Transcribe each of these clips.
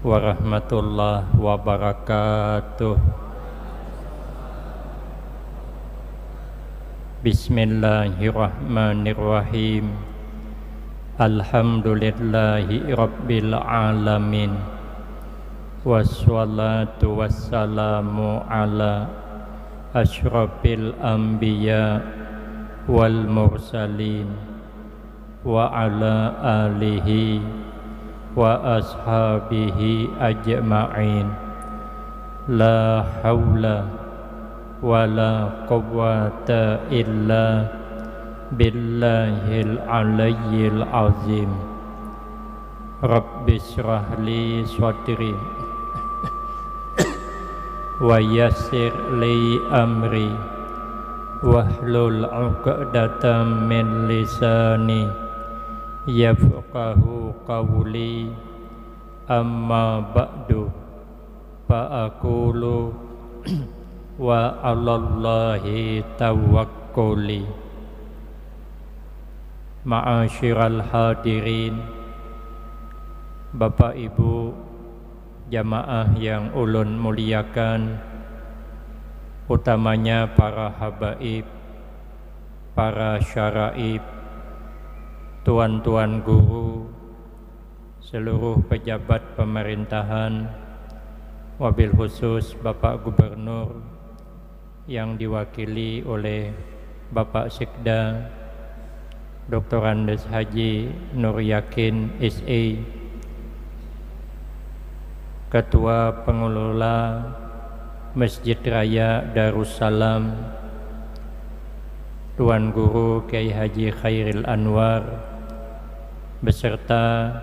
warahmatullahi wabarakatuh. Bismillahirrahmanirrahim. Alhamdulillahi rabbil alamin. Wassalatu wassalamu ala asyrafil anbiya wal mursalin wa ala alihi wa ashabihi ajma'in. La hawla wa la quwwata illa billahil aliyyil azim. Rabbi shrah li sadri wa yassir li amri wahlul 'uqdatam min lisani yafqahu qawli. Amma ba'du, fa'aqulu wa 'alallahi tawakkuli. Ma'asyiral hadirin, Bapak Ibu jamaah yang ulun muliakan, utamanya para habaib, para syaraib, tuan-tuan guru, seluruh pejabat pemerintahan, wabil khusus Bapak Gubernur yang diwakili oleh Bapak Sekda Dr. Andes Haji Nur Yakin SA, Ketua Pengelola Masjid Raya Darussalam, Tuan Guru Kiai Haji Khairil Anwar, beserta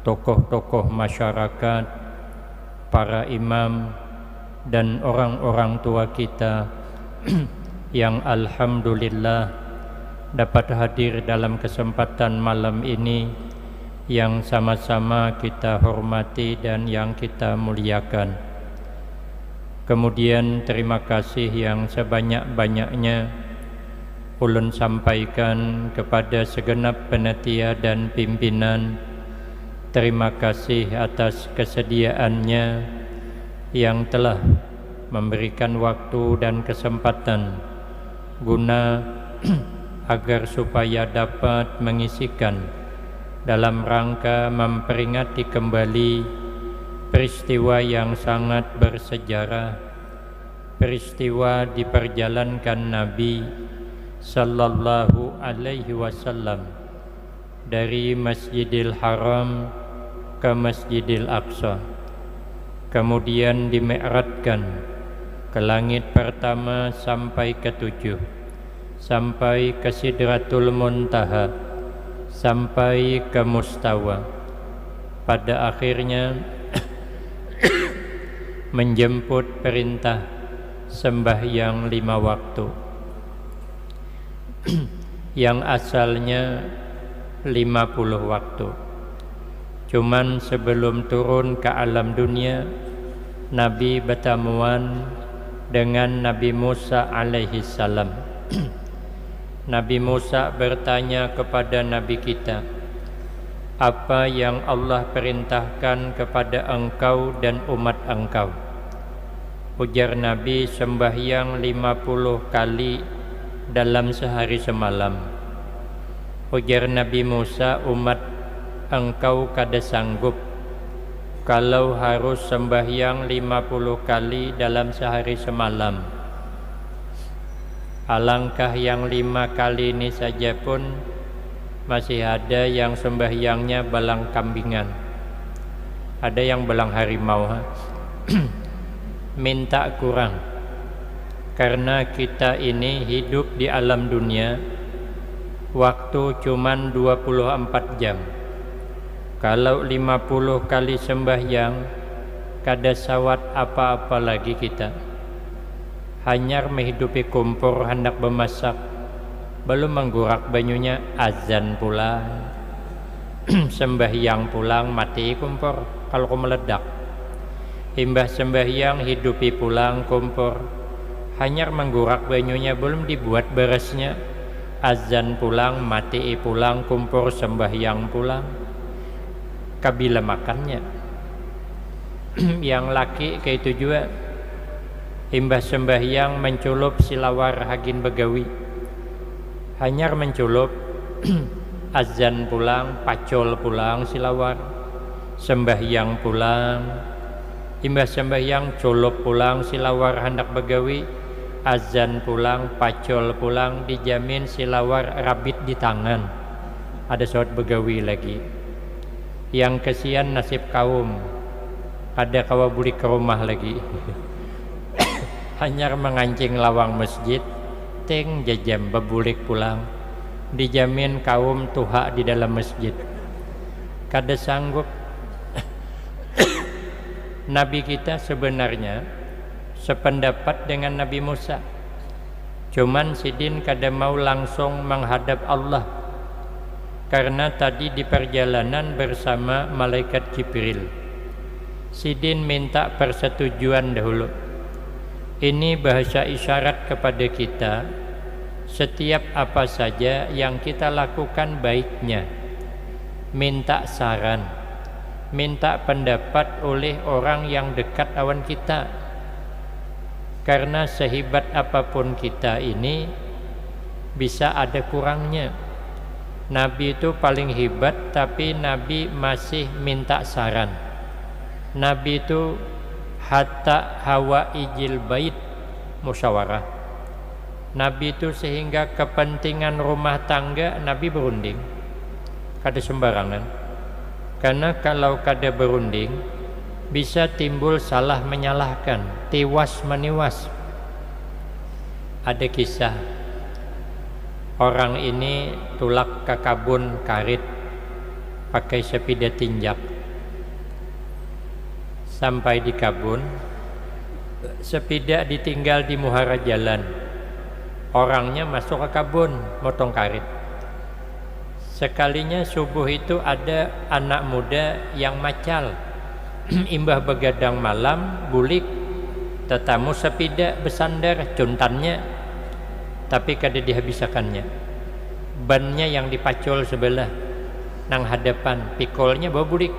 tokoh-tokoh masyarakat, para imam, dan orang-orang tua kita yang alhamdulillah dapat hadir dalam kesempatan malam ini yang sama-sama kita hormati dan yang kita muliakan. Kemudian terima kasih yang sebanyak-banyaknya ulun sampaikan kepada segenap panitia dan pimpinan. Terima kasih atas kesediaannya yang telah memberikan waktu dan kesempatan guna agar supaya dapat mengisikan dalam rangka memperingati kembali peristiwa yang sangat bersejarah, peristiwa diperjalankan Nabi sallallahu alaihi wasallam dari Masjidil Haram ke Masjidil Aqsa, kemudian dimi'rajkan ke langit pertama sampai ke 7, sampai ke Sidratul Muntaha, sampai ke Mustawa. Pada akhirnya menjemput perintah sembahyang 5 waktu yang asalnya 50 waktu. Cuman sebelum turun ke alam dunia, Nabi bertemuan dengan Nabi Musa alaihi salam. Nabi Musa bertanya kepada Nabi kita, apa yang Allah perintahkan kepada engkau dan umat engkau? Ujar Nabi, sembahyang 50 kali dalam sehari semalam. Ujar Nabi Musa, umat engkau kada sanggup kalau harus sembahyang 50 kali dalam sehari semalam. Alangkah yang 5 kali ini saja pun masih ada yang sembahyangnya balang kambingan, ada yang balang harimau. Minta kurang, karena kita ini hidup di alam dunia, waktu cuman 24 jam. Kalau 50 kali sembahyang, kada sawat apa-apa lagi kita. Hanyar menghidupi kompor hendak bemasak, belum menggurak banyunya, azan pula. Sembahyang pulang, mati kompor kalau meledak. Imbah sembahyang, hidupi pulang kompor. Hanyar menggurak banyunya, belum dibuat beresnya, azan pulang, mati pulang, kompor sembahyang pulang. Kabila makannya, yang laki kayak itu juga imbah sembahyang menculup silawar hagin begawi, hanyar menculup azan pulang, pacol pulang silawar, sembahyang pulang, imbah sembahyang culup pulang silawar hendak begawi, azan pulang, pacol pulang, dijamin silawar rabit di tangan. Ada saat begawi lagi. Yang kesian nasib kaum, ada kawa bulik ke rumah lagi. Hanyar mengancing lawang masjid, teng jajam bebulik pulang, dijamin kaum tuha di dalam masjid. Kada sanggup. Nabi kita sebenarnya sependapat dengan Nabi Musa, cuman sidin kada mau langsung menghadap Allah karena tadi di perjalanan bersama malaikat Jibril. Sidin minta persetujuan dahulu. Ini bahasa isyarat kepada kita, setiap apa saja yang kita lakukan baiknya minta saran, minta pendapat oleh orang yang dekat awan kita. Karena sehebat apapun kita ini bisa ada kurangnya. Nabi itu paling hebat, tapi Nabi masih minta saran. Nabi itu hatta hawa ijil bait musyawarah. Nabi itu sehingga kepentingan rumah tangga Nabi berunding, kada sembarangan. Karena kalau kada berunding bisa timbul salah menyalahkan, tiwas meniwas. Ada kisah orang ini tulak ke kabun karit pakai sepeda tinjak. Sampai di kabun, sepeda ditinggal di muhara jalan. Orangnya masuk ke kabun motong karit. Sekalinya subuh itu ada anak muda yang macal. Imbah begadang malam bulik, tetamu sepeda bersandar cuntannya, tapi kada dihabisakannya. Bannya yang dipacol sebelah nang hadapan, pikolnya bawa bulik,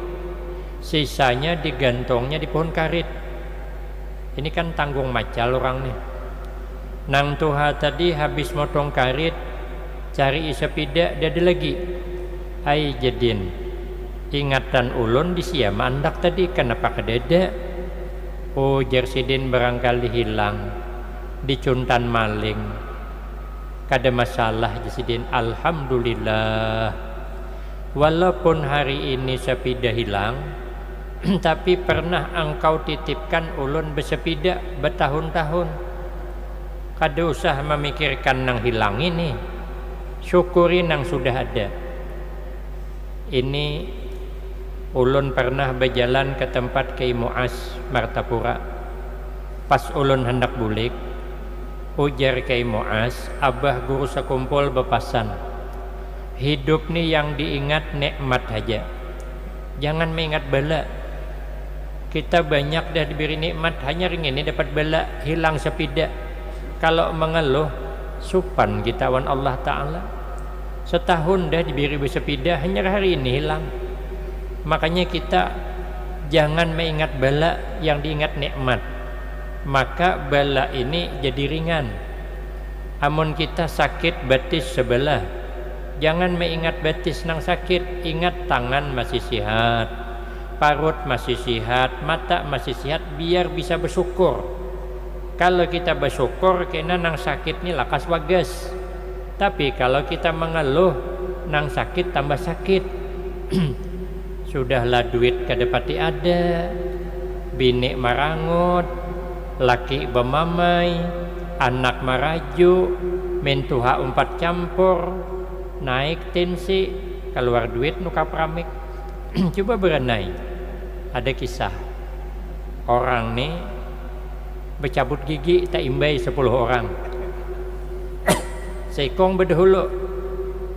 sisanya digantongnya di pohon karit. Ini kan tanggung macal orang nih. Nang tuha tadi habis motong karit, cari sepeda ada lagi. Ai jadin, ingatan ulun di siam mandak tadi kenapa kedada? Oh jersidin barangkali hilang, dicuntan maling. Kada masalah Jasidin, alhamdulillah. Walaupun hari ini sepeda hilang, tapi pernah engkau titipkan ulun bersepeda bertahun-tahun. Kada usah memikirkan nang hilang ini, syukuri nang sudah ada. Ini ulun pernah berjalan ke tempat Kiai Muaz Martapura. Pas ulun hendak bulik, ujar Kiai Muaz, abah guru sekumpul bepasan, hidup nih yang diingat nikmat aja, jangan mengingat bala. Kita banyak dah diberi nikmat, hanya ring ini dapat bala, hilang sepeda. Kalau mengeluh, supan kita wan Allah Ta'ala. Setahun dah diberi bersepeda, hanya hari ini hilang. Makanya kita jangan mengingat bala, yang diingat nikmat. Maka bala ini jadi ringan. Amun kita sakit batis sebelah, jangan mengingat batis nang sakit, ingat tangan masih sehat, parut masih sehat, mata masih sehat, biar bisa bersyukur. Kalau kita bersyukur kena nang sakit ni lakas wagas. Tapi kalau kita mengeluh, nang sakit tambah sakit. Sudahlah duit kadapati ada, bini marangut, laki bemamai, anak maraju, mentuha 4 campur, naik tensi, keluar duit nuka pramik. Coba berenai. Ada kisah orang nih bercabut gigi tak imbai 10 orang. Seikong berdahulu,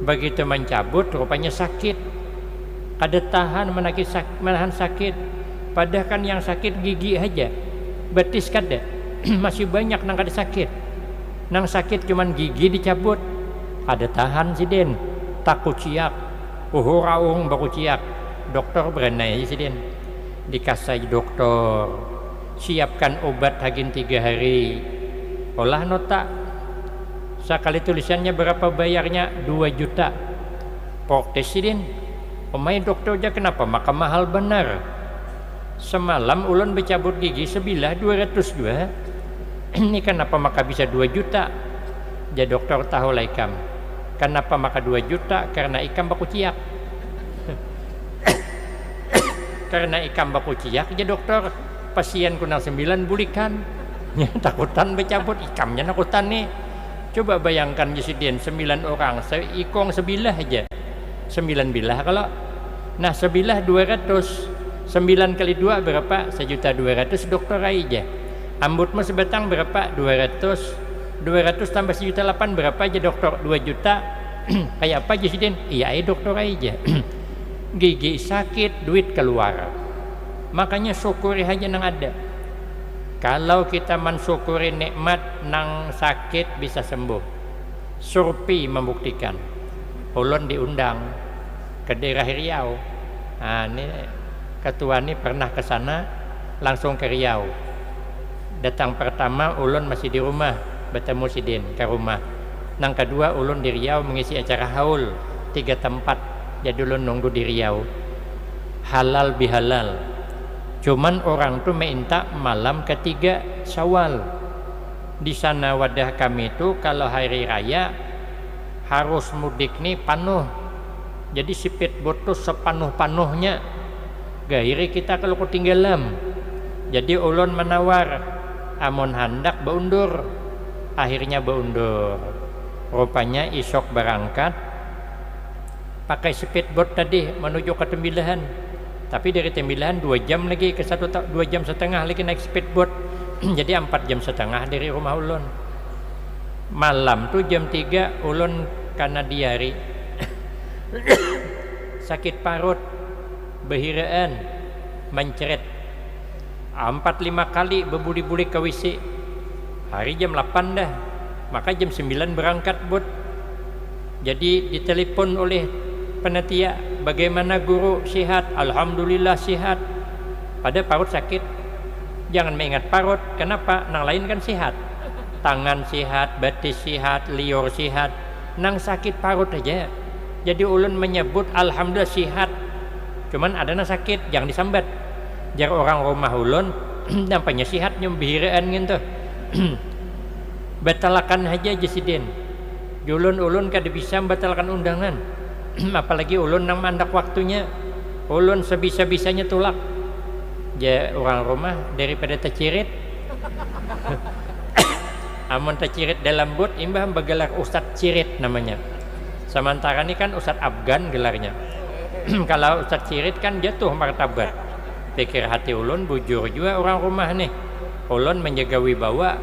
begitu mencabut rupanya sakit. Kada tahan menahan sakit. Padahal kan yang sakit gigi aja, betis kada. Masih banyak nang kada sakit. Nang sakit cuman gigi dicabut. Kada tahan sidin, takut ciak. Raung baku ciak. Dokter berenai sidin. dikasih dokter, siapkan obat hagin 3 hari, olah nota. Sekali tulisannya berapa bayarnya? 2 juta. Presiden, omai dokter aja kenapa maka mahal benar. Semalam ulun bercabut gigi sebilah 202. Ini kenapa maka bisa 2 juta? Ya dokter tahu lah ikam. Kenapa maka 2 juta? Karena ikam baku ciak. Karena ikam baku ciak, ya dokter pasien kunang 9 bulikan. Ya, takutan bercabut ikamnya nakutan nih. Coba bayangkan Presiden 9 orang, ikong sebilah aja. 9 bilah kalau. Nah sebilah 200, 9 kali 2 berapa? 1.200.000 dokter aja. Ambutmu sebatang berapa? 200 tambah 1.800.000 berapa aja dokter? 2 juta. Kayak apa Presiden? Iya dokter aja. Gigi sakit, duit keluar. Makanya syukuri aja nang ada. Kalau kita mensyukuri nikmat nang sakit bisa sembuh. Surpi membuktikan. Ulun diundang ke daerah Riau. Nah, ini ketua ini pernah ke sana, langsung ke Riau. Datang pertama ulun masih di rumah, bertemu Sidin ke rumah. Nang kedua ulun di Riau mengisi acara haul 3 tempat. Jadi ulun nunggu di Riau. Halal bihalal. Cuman orang tuh minta malam ketiga Syawal. Di sana wadah kami itu kalau hari raya harus mudik nih penuh. Jadi speedboat tuh sepanuh-panuhnya. Gairi kita kalau ketinggalan. Jadi ulun menawar amun handak beundur. Akhirnya beundur. Rupanya isok berangkat pakai speedboat tadi menuju ke Tembilahan. Tapi dari Tembilahan 2 jam lagi ke 2 jam setengah lagi naik speedboat. Jadi 4 jam setengah dari rumah ulun. Malam tuh jam 3 ulun karena diari sakit parut, behiraan, mencret 4-5 kali bebuli-buli ke WC. Hari jam 8 dah. Maka jam 9 berangkat bot. Jadi ditelepon oleh panitia, bagaimana guru? Sehat? Alhamdulillah sehat. Pada parut sakit. Jangan mengingat parut. Kenapa? Nang lain kan sehat. Tangan sehat, batis sehat, liur sehat. Nang sakit parut aja. Jadi ulun menyebut alhamdulillah sehat. Cuman ada nang sakit, jangan disambat. Jar orang rumah ulun nampaknya sehat nyembihiraan gitu. Batalakan aja Presiden. Ulun kada bisa batalkan undangan. Apalagi ulun nang mandak waktunya. Ulun sebisa-bisanya tulak. Ya orang rumah daripada tercirit. Amun tercirit dalam bot imbah bergelar Ustadz Cirit namanya. Sementara ini kan Ustadz Afgan gelarnya. Kalau Ustadz Cirit kan jatuh martabat. Pikir hati ulun bujur juga orang rumah nih. Ulun menjaga wibawa.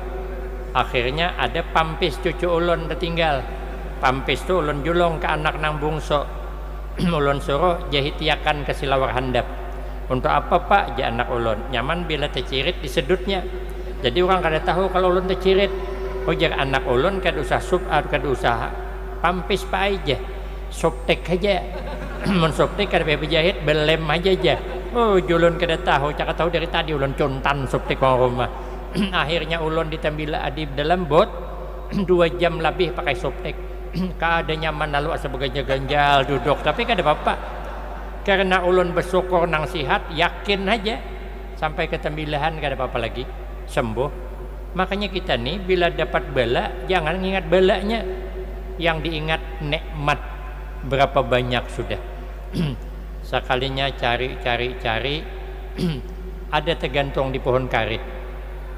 Akhirnya ada pampis cucu ulun tertinggal. Pampis tu ulun julung ke anak nang bungso. Ulun suruh jahitiakan ke silawar handap. Untuk apa pak? Ja anak ulun. Nyaman bila tercirit disedutnya. Jadi orang kada tahu kalau ulun tercirit. Ujar anak ulun kada usah kada usah pampis pak aja. Soptek aja. Men soptek kada berjahit belem aja. Oh julun kada tahu. Cakap tahu dari tadi ulun contan soptek orang rumah. Akhirnya ulun ditambila adib dalam bot 2 jam lebih pakai soptek. Kada nyaman lalu sebagai ganjal duduk, tapi kada apa-apa. Karena ulun bersyukur nang sihat, yakin aja sampai ke Tembilahan kada apa-apa lagi, sembuh. Makanya kita nih bila dapat bala jangan ingat balanya, yang diingat nikmat berapa banyak sudah. Sekalinya cari ada tergantung di pohon karet.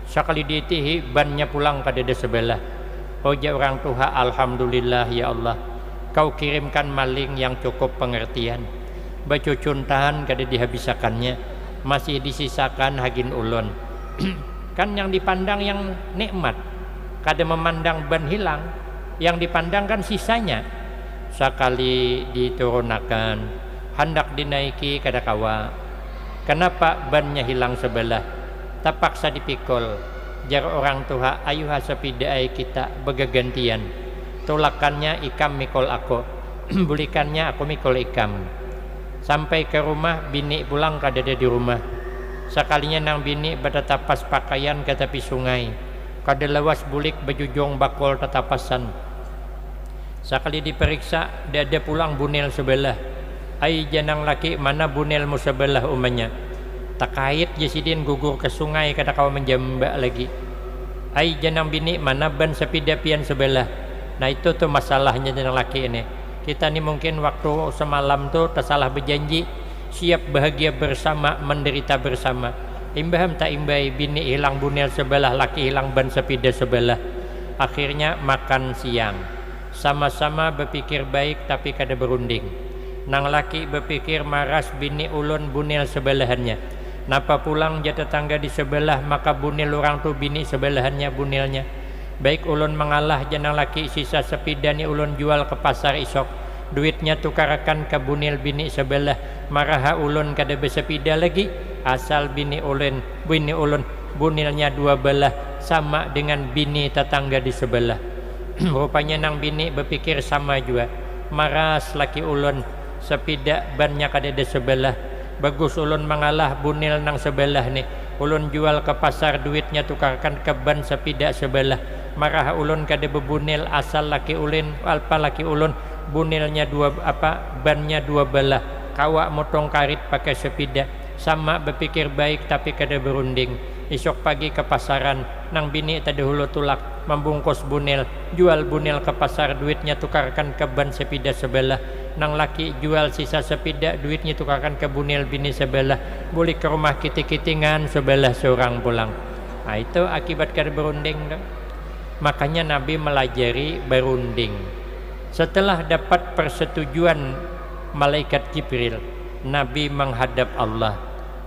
Sekali diitihi bannya pulang kada ada sebelah. Oja orang Tuhan, alhamdulillah ya Allah, kau kirimkan maling yang cukup pengertian. Baju cuntahan kada dihabisakannya, masih disisakan hagin ulun. Kan yang dipandang yang nikmat, kada memandang ban hilang. Yang dipandang kan sisanya. Sekali diturunakan, hendak dinaiki kada kawa. Kenapa bannya hilang sebelah? Terpaksa dipikul. Jar orang tua ayu hasapidai kita begagantian. Tulakannya ikam mikol aku, bulikannya aku mikol ikam. Sampai ke rumah bini pulang kada ada di rumah. Sekalinya nang bini bertatapas pakaian ke tepi sungai, kada lawas bulik bejujung bakol tatapasan. Sekali diperiksa dia ada pulang bunil sebelah. Ai janang laki mana bunilmu sebelah umanya. Takait jasidin gugur ke sungai kada kawa menjambak lagi. Ai janang bini mana ban sepida pian sebelah. Nah itu tuh masalahnya janang laki ini. Kita ni mungkin waktu semalam tuh tersalah berjanji siap bahagia bersama, menderita bersama. Imbaham tak imbai, bini hilang bunil sebelah, laki hilang ban sepeda sebelah. Akhirnya makan siang. Sama-sama berpikir baik tapi kada berunding. Nang laki berpikir maras bini ulun bunil sebelahannya. Napa pulang jatuh tangga di sebelah, maka bunil orang tu bini sebelahannya bunilnya. Baik ulun mengalah janang laki sisa sepeda ni ulun jual ke pasar isok. Duitnya tukarakan ke bunil bini sebelah. Maraha ulun kada bersepida lagi. Asal bini ulun bunilnya dua belah, sama dengan bini tetangga di sebelah. Rupanya nang bini berpikir sama juga. Maras laki ulun sepida bannya kada di sebelah. Bagus ulun mengalah bunil nang sebelah ni. Ulun jual ke pasar, duitnya tukarkan ke ban sepida sebelah. Maraha ulun kada bebunil, asal laki ulun bunilnya bannya dua belah. Kawak motong karit pakai sepeda. Sama berpikir baik tapi kada berunding. Esok pagi ke pasaran, nang bini tadi hulu tulak membungkus bunil, jual bunil ke pasar, duitnya tukarkan ke ban sepeda sebelah. Nang laki jual sisa sepeda, duitnya tukarkan ke bunil bini sebelah. Boleh ke rumah kiting-kitingan sebelah seorang pulang. Nah itu akibat kada berunding. Makanya Nabi melajari berunding. Setelah dapat persetujuan malaikat Jibril, Nabi menghadap Allah,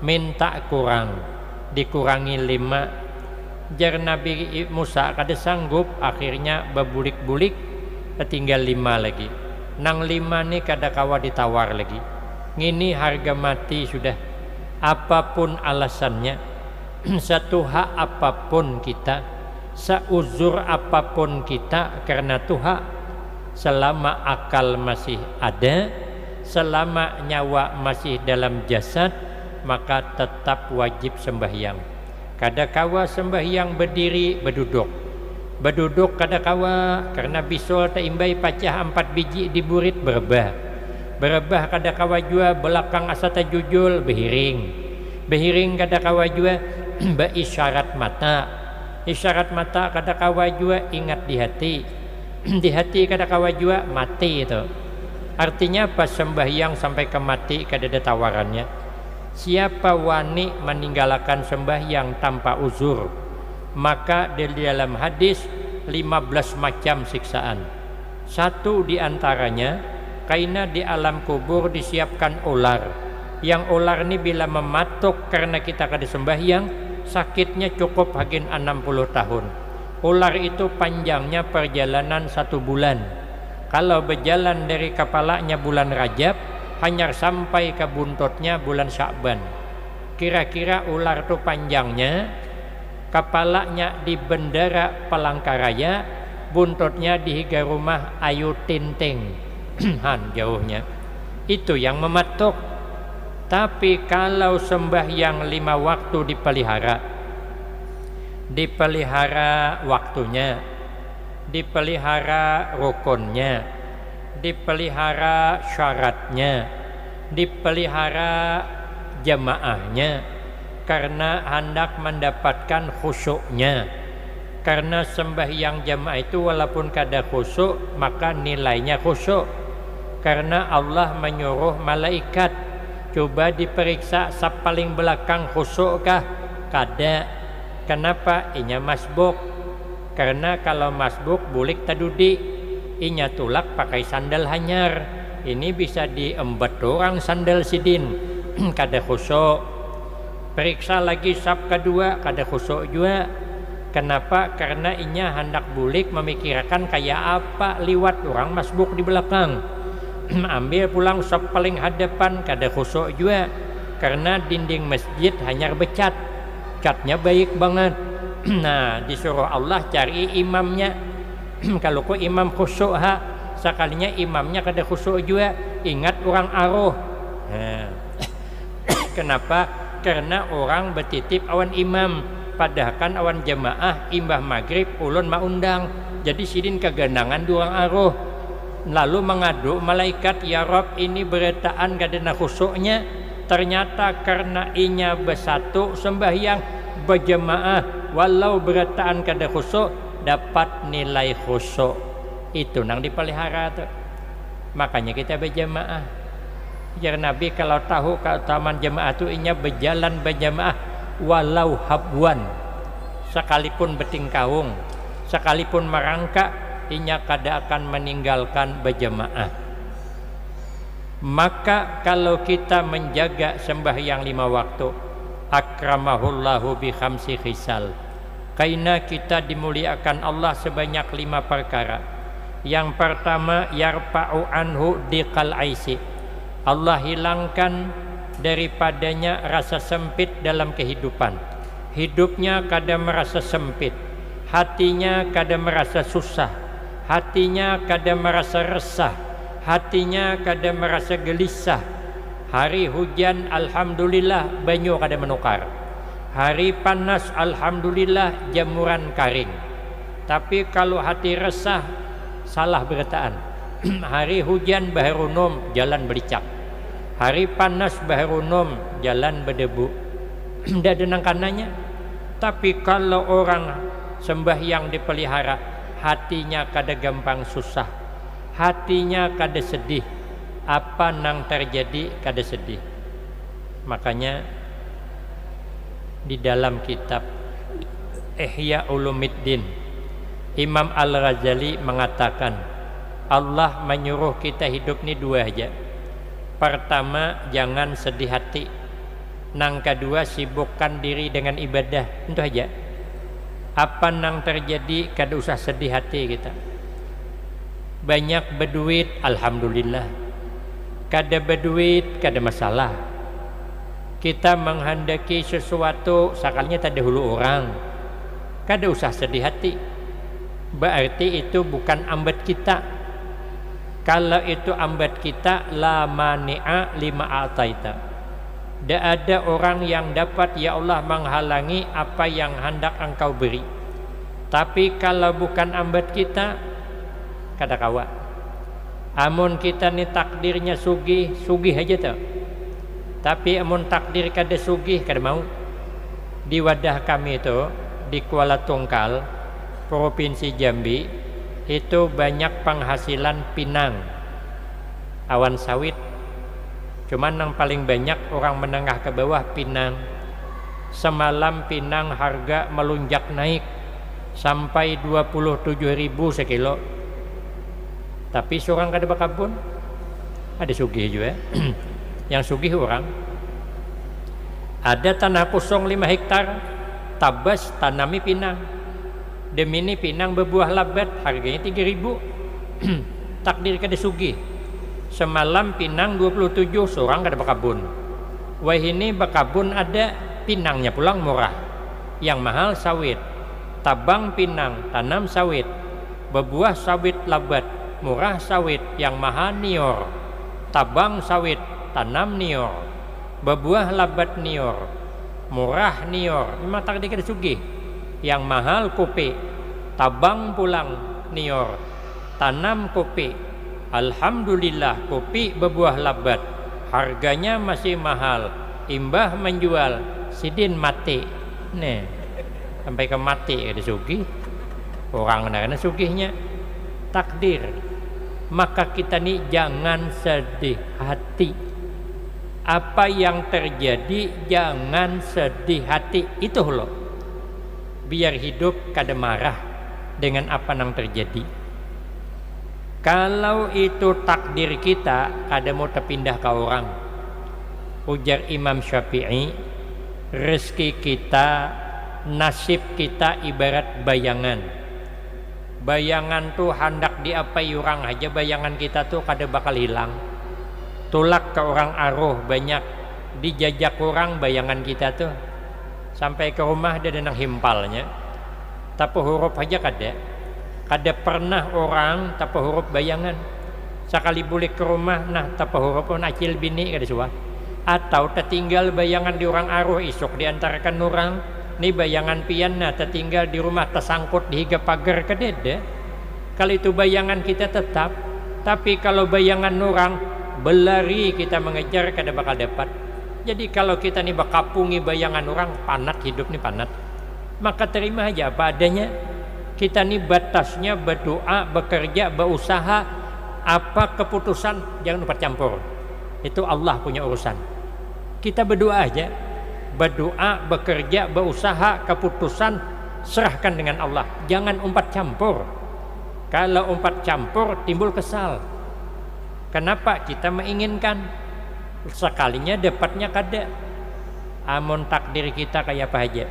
minta kurang, dikurangi 5. Jar Nabi Musa kada sanggup, akhirnya berbulik-bulik tinggal 5 lagi. Nang 5 ni kada kawa ditawar lagi. Ngini harga mati sudah. Apapun alasannya, satu hak apapun kita, seuzur apapun kita karena Tuhan, selama akal masih ada, selama nyawa masih dalam jasad, maka tetap wajib sembahyang. Kada kawa sembahyang berdiri berduduk. Berduduk kada kawa karena bisul taimbai pacah 4 biji di burit berebah. Berebah kada kawa jua belakang asa tajujul behiring. Behiring kada kawa jua beisyarat mata. Isyarat mata kada kawa jua ingat di hati. Di hati kada kawa jua mati itu. Artinya pas sembahyang sampai ke mati kada ada tawarannya. Siapa wani meninggalkan sembahyang tanpa uzur, maka di dalam hadis 15 macam siksaan. Satu di antaranya, karena di alam kubur disiapkan ular. Yang ular ini bila mematuk karena kita kada sembahyang, sakitnya cukup hagin 60 tahun. Ular itu panjangnya perjalanan 1 bulan. Kalau berjalan dari kepalanya bulan Rajab, hanya sampai ke buntutnya bulan Sya'ban. Kira-kira ular itu panjangnya, kepalanya di bendera Palangkaraya, buntutnya di higa rumah Ayu Tinting. Jauhnya. Itu yang mematuk. Tapi kalau sembahyang 5 waktu dipelihara waktunya, dipelihara rukunnya, dipelihara syaratnya, dipelihara jamaahnya, karena hendak mendapatkan khusyuknya. Karena sembahyang jamaah itu walaupun kada khusyuk, maka nilainya khusyuk. Karena Allah menyuruh malaikat, coba diperiksa paling belakang khusyukkah? Kada. Kenapa? Inya masbuk. Karena kalau masbuk bulik tadudi, inya tulak pakai sandal hanyar. Ini bisa diembat orang sandal sidin. Kada khusyuk. Periksa lagi sab kedua, kada khusyuk juga. Kenapa? Karena inya hendak bulik memikirkan kayak apa liwat orang masbuk di belakang. Ambil pulang sab paling hadapan, kada khusyuk juga. Karena dinding masjid hanyar becat, catnya baik banget. Nah, disuruh Allah cari imamnya. Kalau kok imam khusyuk sekalinya imamnya kada khusyuk juga, ingat orang aruh. Nah, kenapa? karena orang bertitip awan imam, padahal kan awan jamaah imbah maghrib ulun maundang, jadi sidin kegenangan durang aruh, lalu mengadu malaikat, ya Rob ini beretaan kadena khusuknya, ternyata karena inya bersatu sembahyang berjamaah walau beretaan kada khusuk dapat nilai khusuk, itu nang dipelihara tuh. Makanya kita berjamaah. Jar Nabi kalau tahu keutamaan jamaah itu inya berjalan berjamaah walau habwan, sekalipun betingkahung, sekalipun merangkak, inya kada akan meninggalkan berjamaah. Maka kalau kita menjaga sembahyang 5 waktu, akramahullahu bi khamsi khisal, karena kita dimuliakan Allah sebanyak 5 perkara. Yang pertama, yarfa'u anhu diqal aisi, Allah hilangkan daripadanya rasa sempit dalam kehidupan. Hidupnya kadang merasa sempit, hatinya kadang merasa susah, hatinya kadang merasa resah, hatinya kadang merasa gelisah. Hari hujan alhamdulillah banyu kadang menukar, hari panas alhamdulillah jamuran karing. Tapi kalau hati resah, salah berkataan. Hari hujan baharunum jalan belicak, hari panas baharunum jalan berdebu. Tidak ada nangkananya. Tapi kalau orang sembahyang dipelihara, hatinya kada gampang susah, hatinya kada sedih, apa nang terjadi kada sedih. Makanya di dalam kitab Ihya Ulumuddin, Imam Al-Ghazali mengatakan Allah menyuruh kita hidup ni 2 aja. Pertama, jangan sedih hati. Nang kedua, sibukkan diri dengan ibadah. Itu aja. Apa nang terjadi, kada usah sedih hati kita. Banyak berduit, alhamdulillah. Kada berduit, kada masalah. Kita menghendaki sesuatu, sakalnya tak ada hulu orang, kada usah sedih hati. Berarti itu bukan ambat kita. Kalau itu ambat kita, la mani'a lima ataita, tidak ada orang yang dapat ya Allah menghalangi apa yang hendak engkau beri. Tapi kalau bukan ambat kita, kada kawa. Amun kita ni takdirnya sugih, sugih aja tuh. Tapi amun takdir kada sugih, kada mau. Di wadah kami itu di Kuala Tungkal, Provinsi Jambi, itu banyak penghasilan pinang, awan sawit. Cuman yang paling banyak orang menengah ke bawah pinang. Semalam pinang harga melunjak naik sampai 27.000 sekilo. Tapi seorang kada berkebun, ada sugih juga. Yang sugih orang ada tanah kosong 5 hektar, tabas tanami pinang. Demi ini pinang berbuah labat, harganya 3.000. Takdir kada sugih. Semalam pinang 27, seorang kada berkebun. Wah ini berkebun ada, pinangnya pulang murah. Yang mahal sawit. Tabang pinang, tanam sawit. Berbuah sawit labat, murah sawit. Yang mahal nior. Tabang sawit, tanam nior. Berbuah labat nior, murah nior. Memang takdir kada sugih. Yang mahal kopi, tabang pulang nior, tanam kopi. Alhamdulillah kopi berbuah labat, harganya masih mahal. Imbah menjual, sidin mati. Nih, sampai ke mati ada sugih. Orang karena sugihnya takdir. Maka kita nih jangan sedih hati. Apa yang terjadi jangan sedih hati, itu loh. Biar hidup kada marah dengan apa yang terjadi. Kalau itu takdir kita, kada mau terpindah ke orang. Ujar Imam Syafi'i, rezeki kita, nasib kita ibarat bayangan. Bayangan tuh hendak diapai orang aja, bayangan kita tuh kada bakal hilang. Tulak ke orang aruh banyak, dijajak orang bayangan kita tuh. Sampai ke rumah dia ada nang himpalnya, tapi huruf aja kada pernah orang tapi huruf bayangan. Sekali boleh ke rumah, nah tapi huruf pun acil bini kada suah. atau tertinggal bayangan di orang aruh isok diantarkan orang ni bayangan pianna tertinggal di rumah tersangkut di higa pagar kedede. Kalau itu bayangan kita tetap, tapi kalau bayangan orang berlari kita mengejar kada bakal dapat. Jadi kalau kita nih bakapungi bayangan orang, panat hidup nih panat, maka terima aja apa adanya. Kita nih batasnya berdoa, bekerja, berusaha, apa keputusan jangan lupa campur, itu Allah punya urusan. Kita berdoa aja, berdoa, bekerja, berusaha, keputusan serahkan dengan Allah, jangan umpat campur. Kalau umpat campur timbul kesal. Kenapa? Kita menginginkan sekalinya dapatnya kada. Amun takdir kita kayak apa aja,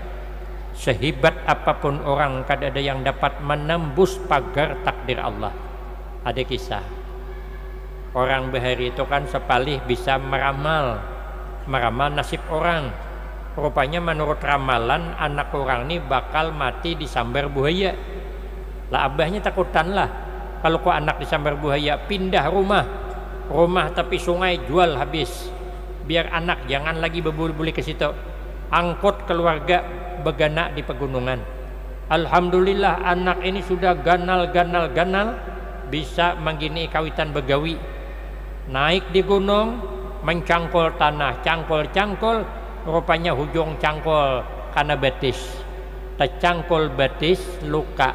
sehebat apapun orang kada ada yang dapat menembus pagar takdir Allah. Ada kisah orang bahari itu kan sepalih bisa meramal nasib orang. Rupanya menurut ramalan anak orang ini bakal mati disambar buaya. Lah abahnya takutan lah, kalau kok anak disambar buaya pindah rumah tapi sungai jual habis, biar anak jangan lagi berbuli-buli ke situ, angkut keluarga begana di pegunungan. Alhamdulillah anak ini sudah ganal bisa menggini kawitan begawi, naik di gunung mencangkul tanah, cangkul rupanya hujung cangkul karena betis, tercangkul betis luka,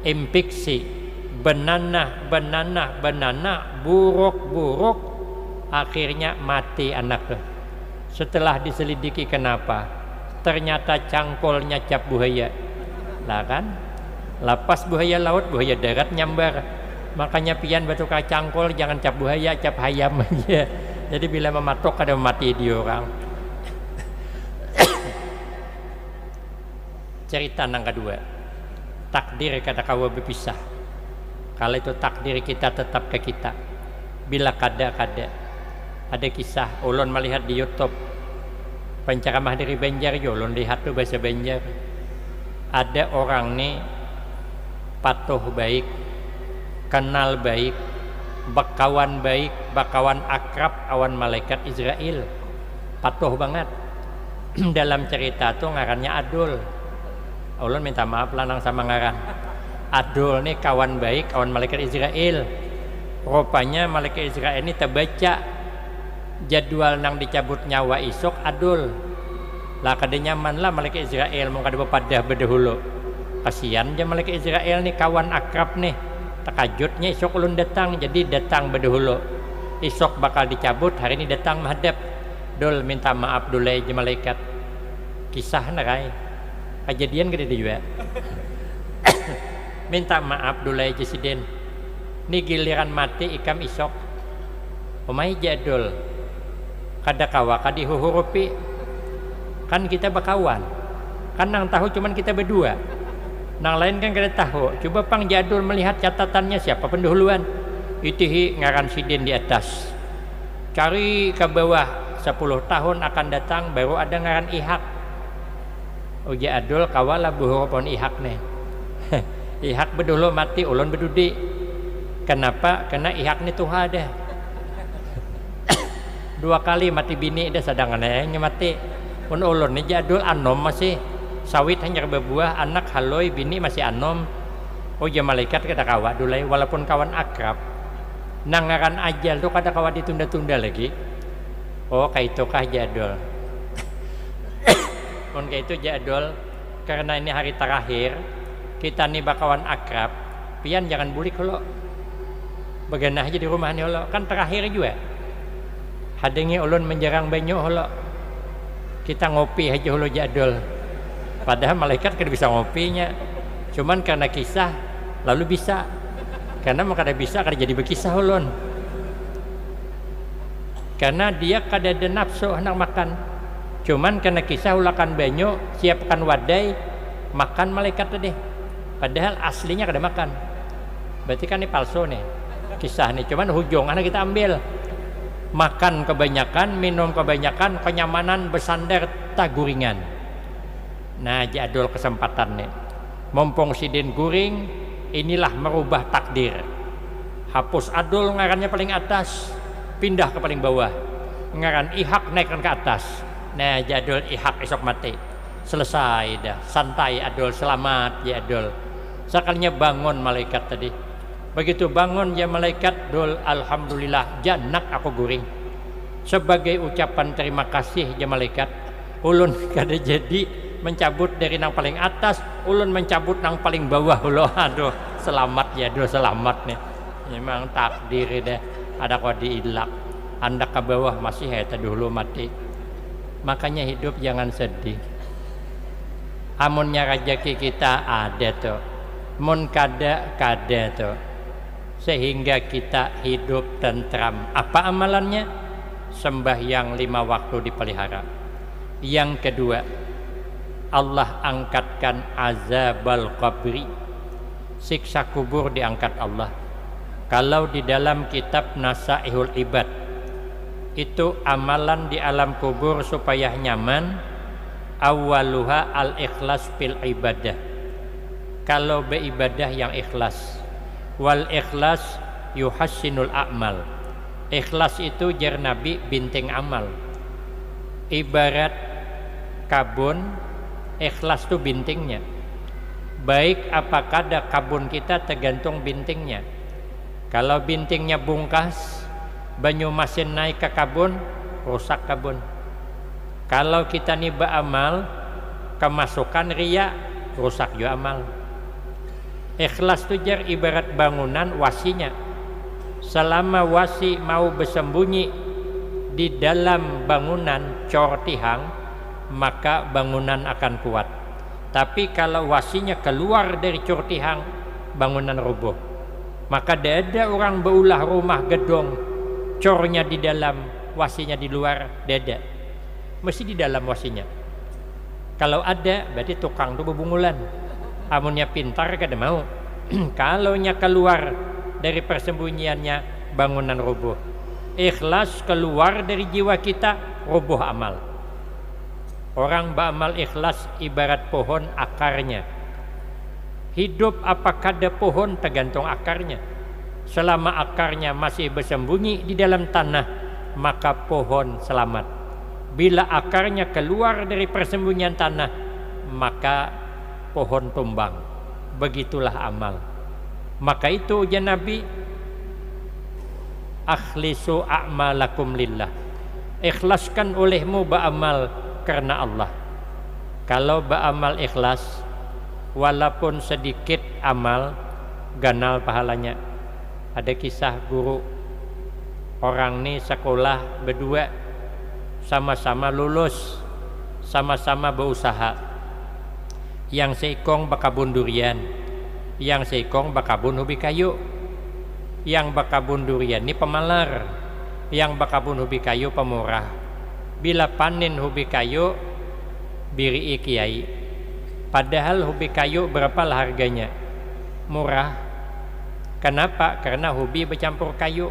infeksi, benanah, buruk, akhirnya mati anak. Setelah diselidiki kenapa, ternyata cangkulnya cap buaya. Lah kan, lapas buaya laut, buaya darat nyambar. Makanya pian batu cangkul jangan cap buaya, cap hayam aja. Jadi bila mematok ada mati di orang. Cerita yang kedua, takdir kata kawa berpisah. Kalau itu takdir kita tetap ke kita. Bila kada ada kisah ulun melihat di YouTube penceramah dari Banjar, ulun lihat tuh bahasa Banjar. Ada orang nih patuh baik, kenal baik, bakawan baik, bakawan akrab awan malaikat Israel, patuh banget. Dalam cerita tuh ngarannya Adul. Ulun minta maaf lanang sama ngaran. Adul nih kawan baik kawan malaikat Israel. Rupanya malaikat Israel ini terbaca jadwal nang dicabut nyawa isok Adul. Lah kada nyaman lah malaikat Israel mau kada bepadah berdahulu. Kasihan aja malaikat Israel nih kawan akrab nih. Terkajutnya isok ulun datang, jadi datang berdahulu. Isok bakal dicabut, hari ini datang menghadap. Dul minta maaf dulu aja malaikat. Kisah narai. Kejadian gede juga. Minta maaf dulu aja sidin. Ini giliran mati ikam isok. Omai jadul. Kada kawa kadi huhurupi. Kan kita bakawan. Kan nang tahu cuman kita berdua. Nang lain kan kada tahu. Coba pang jadul melihat catatannya siapa pendahuluan. Itihi ngaran sidin di atas. Cari ke bawah 10 tahun akan datang baru ada ngaran Ihak. Uji Adul kawala buhurupon Ihak nih. Ihak berdulu mati ulun berdudi. Kenapa? Karena Ihak nih Tuhan dah. 2 kali mati bini dah sadangannya mati. Pun ulun nih Adul anom masih sawit hanya berbuah, anak haloi bini masih anom. Uji malaikat kata kawa dulai walaupun kawan akrab. Nangaran ajal tuh kada kawa ditunda-tunda lagi. Oh kayak itu kah Jadul. Pun kayak itu Jadul, karena ini hari terakhir kita nih bakawan akrab, pian jangan bulik lo, beganah aja di rumah nih lo, kan terakhir juga. Hadengi ulun menjarang banyu lo, kita ngopi aja lo Jadul. Padahal malaikat kada bisa ngopinya, cuman karena kisah lalu bisa, karena mau kada bisa kada jadi berkisah ulun. Karena dia kada ada nafsu hendak makan. Cuman karena kisah ulakan banyu, siapkan wadai, makan malaikat tadi. Padahal aslinya kada makan. Berarti kan ini palsu nih kisah nih. Cuman hujungannya kita ambil. Makan kebanyakan, minum kebanyakan, kenyamanan bersandar taguringan. Nah Jadul kesempatan nih. Mumpung sidin guring, inilah merubah takdir. Hapus Adul ngarannya paling atas, pindah ke paling bawah. ngaran ihak naikkan ke atas. Nah jadul ihak esok mati selesai dah, santai adul, selamat ya adul. Sekalinya bangun malaikat tadi, begitu bangun ya malaikat dul, alhamdulillah janak aku guring. Sebagai ucapan terima kasih ya malaikat, ulun kada jadi mencabut dari nang paling atas, ulun mencabut nang paling bawah. Ulo aduh selamat ya adul, selamat nih. Memang takdir deh, ada kau diilak anda ke bawah masih heta dulu mati. Makanya hidup jangan sedih. Amunnya rezeki kita ada tuh, mun kada tuh, sehingga kita hidup tentram. Apa amalannya? Sembahyang 5 waktu dipelihara. Yang kedua, Allah angkatkan azabal qabri, siksa kubur diangkat Allah. Kalau di dalam kitab Nasaihul Ibad itu amalan di alam kubur supaya nyaman, awaluha al-ikhlas fil ibadah. Kalau beribadah yang ikhlas, wal ikhlas yuhassinul a'mal. Ikhlas itu jar Nabi binting amal. Ibarat kabun, ikhlas itu bintingnya. Baik apa kada kabun kita tergantung bintingnya. Kalau bintingnya bungkas, banyu masin naik ke kabun, rusak kabun. Kalau kita niba amal, kemasukan riya, rusak juga amal. Ikhlas itu jar ibarat bangunan wasinya. Selama wasi mau bersembunyi di dalam bangunan cortihang, maka bangunan akan kuat. Tapi kalau wasinya keluar dari cortihang, bangunan rubuh. Maka ada orang beulah rumah gedong, cornya di dalam, wasinya di luar, dada. Mesti di dalam wasinya. Kalau ada, berarti tukang itu bebungulan. Amunnya pintar kada mau. Kalau nya keluar dari persembunyiannya, bangunan rubuh. Ikhlas keluar dari jiwa kita, rubuh amal. Orang beramal ikhlas ibarat pohon akarnya. Hidup apa kada pohon tergantung akarnya. Selama akarnya masih bersembunyi di dalam tanah, maka pohon selamat. Bila akarnya keluar dari persembunyian tanah, maka pohon tumbang. Begitulah amal. Maka itu ujian Nabi, akhlisu a'malakum lillah. Ikhlaskan olehmu beramal karena Allah. Kalau beramal ikhlas, walaupun sedikit amal, ganal pahalanya. Ada kisah guru, orang nih sekolah berdua, sama-sama lulus, sama-sama berusaha. Yang seikong bakabun durian, yang seikong bakabun ubi kayu. Yang bakabun durian ini pemalar, yang bakabun ubi kayu pemurah. Bila panen ubi kayu, biri kiai. Padahal ubi kayu berapa harganya? Murah. Kenapa? Karena ubi bercampur kayu.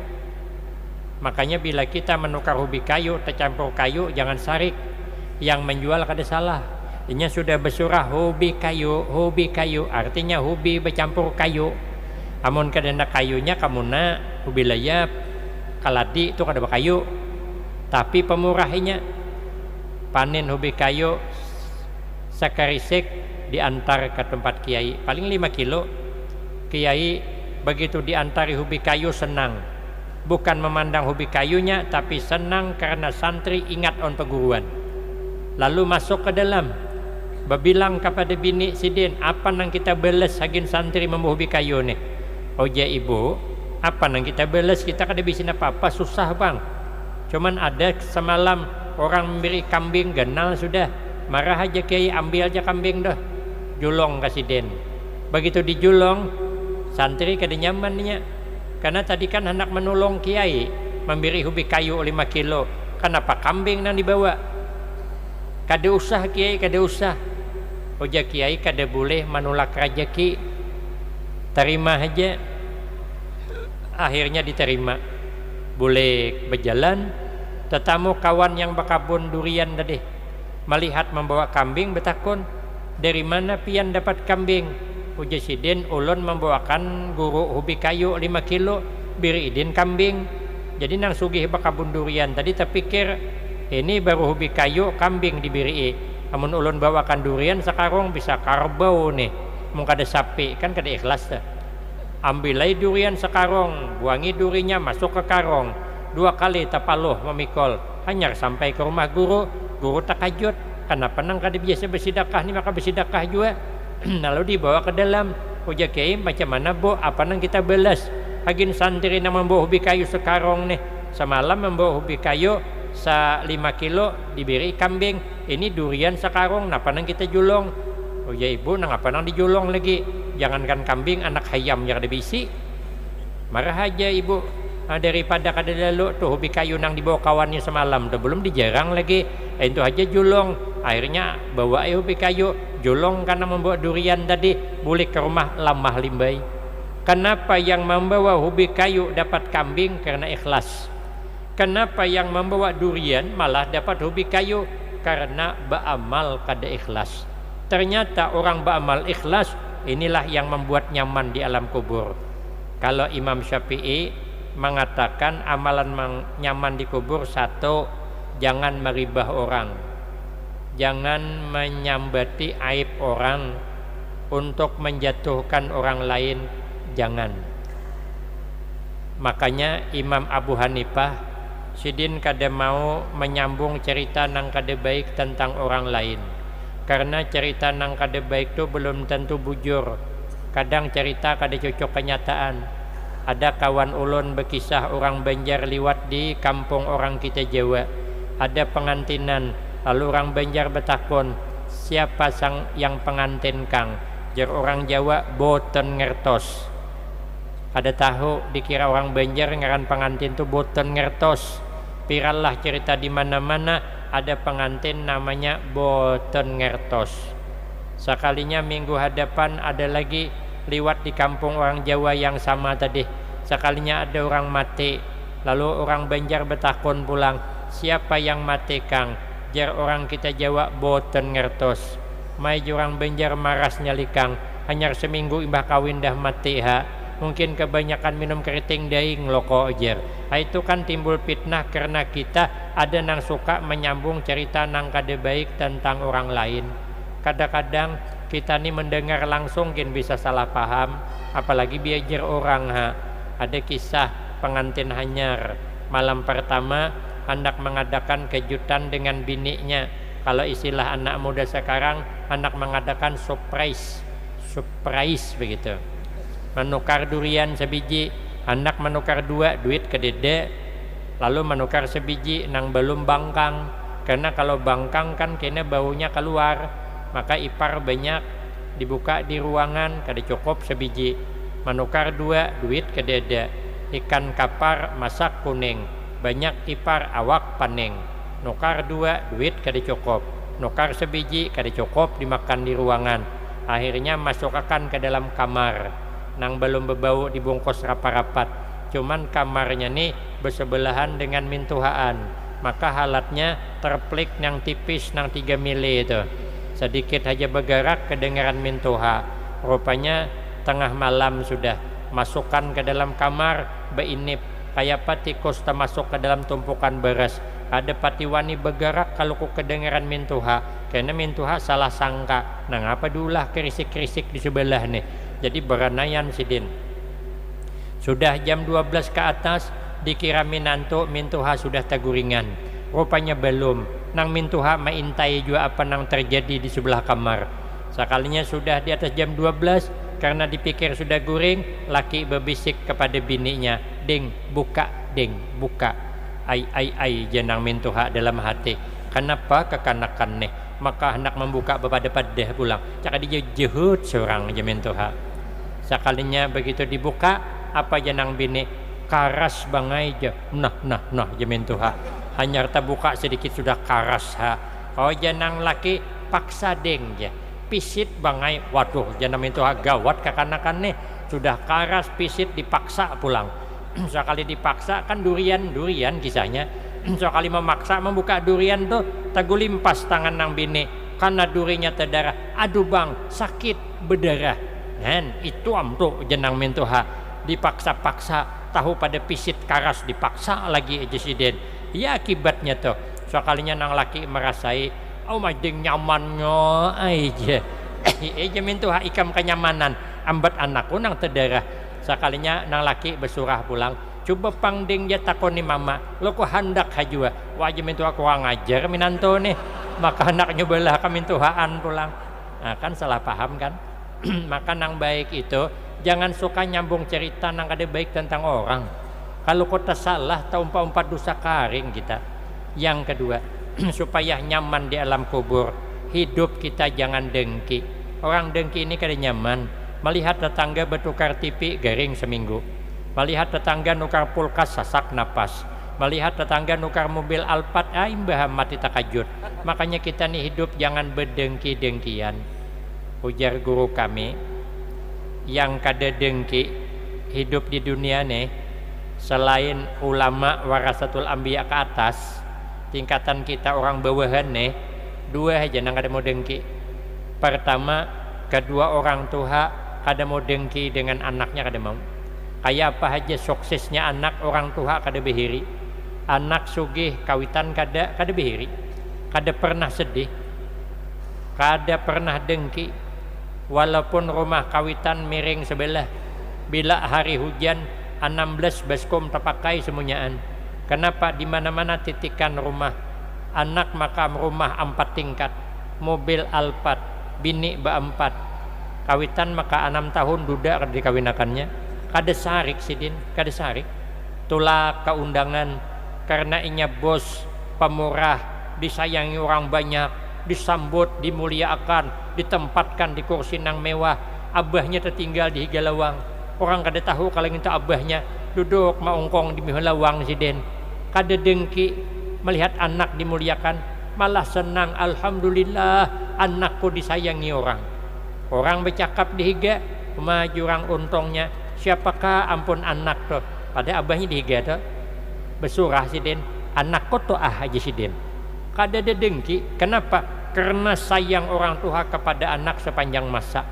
Makanya bila kita menukar ubi kayu tercampur kayu, jangan sarik. Yang menjual kada salah. Ini sudah bersurah ubi kayu, artinya ubi bercampur kayu. Amun kadana kayunya kamuna ubi layap, kaladi itu kada bakayu. Tapi pemurahnya panen ubi kayu sakarisik diantar ke tempat kiai, paling 5 kilo. Kiai begitu diantari ubi kayu senang. Bukan memandang ubi kayunya, tapi senang karena santri ingat on peguruan. Lalu masuk ke dalam, berbilang kepada bini sidin, apa nang kita beles hagin santri membawa ubi kayu nih. Oh ya ibu, apa nang kita beles, kita kada bisa apa-apa, susah bang. Cuman ada semalam orang memberi kambing ganal sudah, marah aja kiai, ambil aja kambing dah, julong kasih den. Begitu dijulong, santri kada nyamannya, karena tadi kan hendak menolong kiai, memberi ubi kayu 5 kilo, kenapa kambing nang dibawa? Kada usah kiai, kada usah. Oja kiai kada boleh menolak rezeki, terima aja. Akhirnya diterima, boleh berjalan. Tetamu kawan yang berkebun durian tadi melihat membawa kambing, bertakun, dari mana pian dapat kambing? Uja sidin, ulun membawakan guru ubi kayu 5 kilo, beri idin kambing. Jadi nang sugih bakabun durian tadi terpikir ini baru hobi kayu kambing diberi. Amun ulun bawakan durian sekarang bisa karbau nih. Mung kada sapi kan kada ikhlas dah. Ambilai durian sekarang, buangi durinya masuk ke karong. 2 kali tapaloh memikol. Hanyar sampai ke rumah guru takajut. Kenapa nang kada biasa bersedekah ni maka bersedekah juga. Lalu dibawa ke dalam. Uja kiai macam mana bo apa nang kita belas. Agin santri nang membawa hobi kayu sekarang nih. Semalam membawa hobi kayu 5 kilo diberi kambing. Ini durian sekarang napa nang kita julong. Oh ya ibu nang apa nang dijulong lagi. Jangankan kambing anak hayam yang ada bisi. Marah aja ibu. Daripada kada lalu tuh hobi kayu nang dibawa kawannya semalam tuh belum dijarang lagi. Itu aja julong. Akhirnya bawa hobi kayu julong karena membawa durian tadi. Bulik ke rumah lamah limbai. Kenapa yang membawa hobi kayu dapat kambing? Karena ikhlas. Kenapa yang membawa durian malah dapat hobi kayu? Karena beramal kada ikhlas. Ternyata orang beramal ikhlas inilah yang membuat nyaman di alam kubur. Kalau Imam Syafi'i mengatakan amalan nyaman di kubur, 1, jangan meribah orang, jangan menyambati aib orang untuk menjatuhkan orang lain, jangan. Makanya Imam Abu Hanifah sidin kada mau menyambung cerita nang kada baik tentang orang lain. Karena cerita nang kada baik tu belum tentu bujur. Kadang cerita kada cocok kenyataan. Ada kawan ulun berkisah orang Banjar liwat di kampung orang kita Jawa. Ada pengantinan, lalu orang Banjar bertakon, siapa sang yang pengantin kang? Jar orang Jawa, boten ngertos. Ada tahu dikira orang Banjar ngaran pengantin tu boten ngertos. Pirallah cerita di mana-mana ada pengantin namanya boten ngertos. Sekalinya minggu hadapan ada lagi liwat di kampung orang Jawa yang sama tadi. Sekalinya ada orang mati. Lalu orang Banjar bertakon pulang, siapa yang mati kang? Jar orang kita Jawa boten ngertos. Mai orang Banjar maras nyalikang. Hanyar seminggu imbah kawin dah mati ha. Mungkin kebanyakan minum keriting daing loko jar. Itu kan timbul fitnah karena kita ada nang suka menyambung cerita nang kada baik tentang orang lain. Kadang-kadang kita ni mendengar langsung mungkin bisa salah paham, apalagi belajar orang ha. Ada kisah pengantin hanyar malam pertama hendak mengadakan kejutan dengan bininya. Kalau istilah anak muda sekarang hendak mengadakan surprise begitu. Menukar durian sebiji, hendak menukar 2 duit ke dede, lalu menukar sebiji nang belum bangkang. Karena kalau bangkang kan kena baunya keluar, maka ipar banyak dibuka di ruangan kada cukup sebiji. Menukar 2 duit ke dede, ikan kapar masak kuning, banyak ipar awak paneng. Nukar 2 duit kada cukup, nukar sebiji kada cukup dimakan di ruangan. Akhirnya masukkan ke dalam kamar. Nang belum berbau dibungkus rapat-rapat. Cuman kamarnya nih bersebelahan dengan mintuhaan. Maka halatnya terplik nang tipis nang 3 mili itu. Sedikit aja bergerak kedengaran mintuha. Rupanya tengah malam sudah. Masukkan ke dalam kamar beinip. Kayak patikus termasuk ke dalam tumpukan beras. Ada patiwani bergerak kalau ku kedengaran mintuha. Karena mintuha salah sangka. Nang apa dulah kerisik-kerisik di sebelah nih. Jadi beranayan sidin. Sudah jam 12 ke atas dikira minanto mintuha sudah taguringan. Rupanya belum. Nang mintuha maintai juga apa nang terjadi di sebelah kamar. Sekalinya sudah di atas jam 12 karena dipikir sudah guring, laki berbisik kepada bininya, "Ding, buka, ding, buka." Ai jenang mintuha dalam hati. Kenapa kekanakan nih? Maka hendak membuka bepada-pada pulang. Cakap dia jehut seorang aja mintuha. Sekalinya begitu dibuka, apa jenang bini? Karas bangai je. Nah jemin tuha. Hanya terbuka sedikit sudah karas ha. Oh jenang laki paksa deng je. Pisit bangai. Waduh jenang mintuha gawat kekanakan nih. Sudah karas pisit dipaksa pulang. Sekali dipaksa kan durian kisahnya. Sekali memaksa membuka durian tuh tagulimpas tangan nang bini. Karena durinya terdarah. Aduh bang sakit berdarah. Itu tuh jenang mintuha. dipaksa-paksa, tahu pada pisit karas dipaksa lagi presiden. Ya akibatnya tuh sekalinya nang laki merasai mading nyamannya aja aja mintu ikam kenyamanan ambat anakku nang terdarah. Sekalinya nang laki bersurah pulang, coba pangding dia takoni mama, lo kok hendak hajua wajib mintu aku ngajar minanto nih, maka anaknya belah kamintuhaan pulang. Nah, kan salah paham kan. Maka nang baik itu jangan suka nyambung cerita nang ada baik tentang orang. Kalau kota salah tak umpat dosa karing kita. Yang kedua, supaya nyaman di alam kubur, hidup kita jangan dengki. Orang dengki ini kada nyaman. Melihat tetangga bertukar TV garing seminggu, melihat tetangga nukar pulkas sasak napas, melihat tetangga nukar mobil Alphard imbah mati takajud. Makanya kita nih hidup jangan berdengki-dengkian. Ujar guru kami, yang kada dengki hidup di dunia nih, selain ulama warasatul anbiya ke atas, tingkatan kita orang bawahan nih, dua aja nang kada mau dengki. Pertama, kedua orang tua kada mau dengki dengan anaknya, kada mau. Kayak apa aja suksesnya anak orang tua kada behiri. Anak sugih kawitan kada behiri. Kada pernah sedih. Kada pernah dengki. Walaupun rumah kawitan miring sebelah, bila hari hujan 16 baskom terpakai semuanyaan. Kenapa? Di mana-mana titikan rumah. Anak makam rumah 4 tingkat, mobil Alphard, bini ba-4. Kawitan maka 6 tahun duda kada dikawinakannya. Kada sarik sidin, kada sarik. Tulak keundangan karena inya bos pemurah, disayangi orang banyak, disambut, dimuliakan, ditempatkan di kursi nang mewah. Abahnya tertinggal di higalawang. Orang kada tahu kalau minta abahnya duduk maungkong di higalawang sidin. Kada dengki melihat anak dimuliakan, malah senang, alhamdulillah anakku disayangi orang. Orang bercakap di higa, maju orang untungnya, siapakah ampun anak tuh? Pada abahnya di higa tuh bersurah sidin, anakku tuh aja sidin. Kada ada dengki. Kenapa? Karena sayang orang tua kepada anak sepanjang masa.